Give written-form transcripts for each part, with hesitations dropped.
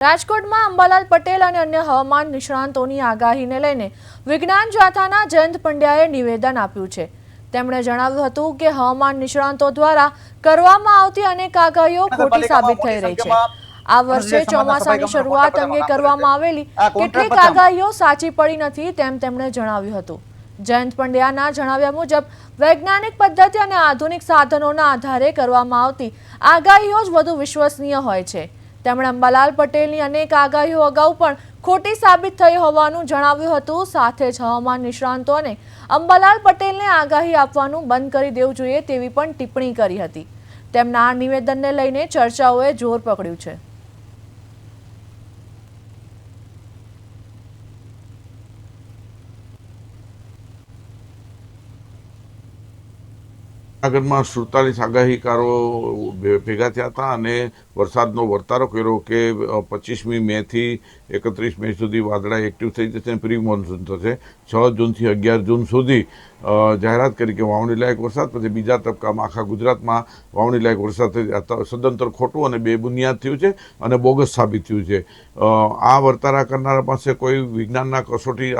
રાજકોટમાં અંબાલાલ પટેલ અને અન્ય હવામાન નિષ્ણાંતોની આગાહીને લઈને વિજ્ઞાન જાથાના જયંત પંડ્યાએ નિવેદન આપ્યું છે। તેમણે જણાવ્યું હતું કે હવામાન નિષ્ણાંતો દ્વારા કરવામાં આવતી અનેક આગાહીઓ ખોટી સાબિત થઈ રહી છે। આ વર્ષે ચોમાસાની શરૂઆત અંગે કરવામાં આવેલી કેટલીક આગાહીઓ સાચી પડી નથી તેમ તેમણે જણાવ્યું હતું। જયંત પંડ્યાના જણાવ્યા મુજબ વૈજ્ઞાનિક પદ્ધતિ અને આધુનિક સાધનોના આધારે કરવામાં આવતી આગાહીઓ જ વધુ વિશ્વસનીય હોય છે। તેમણે અંબાલાલ પટેલની અનેક આગાહીઓ અગાઉ પણ ખોટી સાબિત થઈ હોવાનું જણાવ્યું હતું। સાથે જ હવામાન નિષ્ણાંતોને અંબાલાલ પટેલને આગાહી આપવાનું બંધ કરી દેવું જોઈએ તેવી પણ ટિપ્પણી કરી હતી। તેમના આ નિવેદનને લઈને ચર્ચાઓએ જોર પકડ્યું છે। જૂનાગઢમાં 47 આગાહીકારો ભેગા થયા હતા અને વરસાદનો વર્તારો કર્યો કે 25મી મેથી 31 મે સુધી વાદળા એક્ટિવ થઈ જશે અને પ્રી મોન્સૂન થશે। 6 જૂનથી 11 જૂન સુધી જાહેરાત કરી કે વાવણી લાયક વરસાદ, પછી બીજા તબક્કામાં આખા ગુજરાતમાં વાવણી લાયક વરસાદ થઈ સદંતર ખોટું અને બેબુનિયાદ થયું છે અને બોગસ સાબિત થયું છે। આ વર્તારા કરનારા પાસે કોઈ વિજ્ઞાનના કસોટી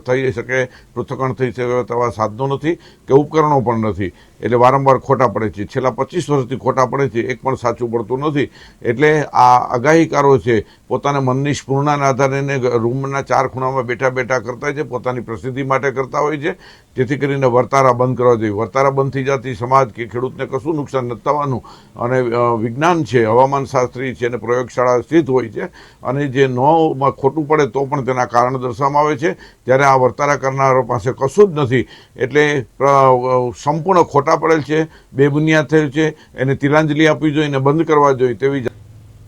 થઈ શકે, પૃથ્થકરણ થઈ શકે તેવા સાધનો નથી કે ઉપકરણો પણ નથી, એટલે વારંવાર ખોટા પડે છે। છેલ્લા 25 વર્ષથી ખોટા પડે છે, એક પણ સાચું પડતું નથી। એટલે આ આગાહીકારો છે પોતાના મનની સ્ફૂર્ણાના આધારે રૂમના 4 ખૂણામાં બેઠા બેઠા કરતા છે, પોતાની પ્રસિદ્ધિ માટે કરતા હોય છે, જેથી કરીને વર્તારા બંધ કરવા જોઈએ। વર્તારા બંધ થઈ જતી સમાજ કે ખેડૂતને કશું નુકસાન નથી થવાનું અને વિજ્ઞાન છે, હવામાન શાસ્ત્રી છે અને પ્રયોગશાળા સ્થિત હોય છે અને જે નોમાં ખોટું પડે તો પણ તેના કારણ દર્શાવવામાં આવે છે, જ્યારે આ વર્તારા કરનારો પાસે કશું જ નથી। એટલે સંપૂર્ણ ખોટા પડેલ છે, બેબુનિયાદ થયેલ છે, એને તિલાંજલિ આપવી જોઈએ અને બંધ કરવા જોઈએ તેવી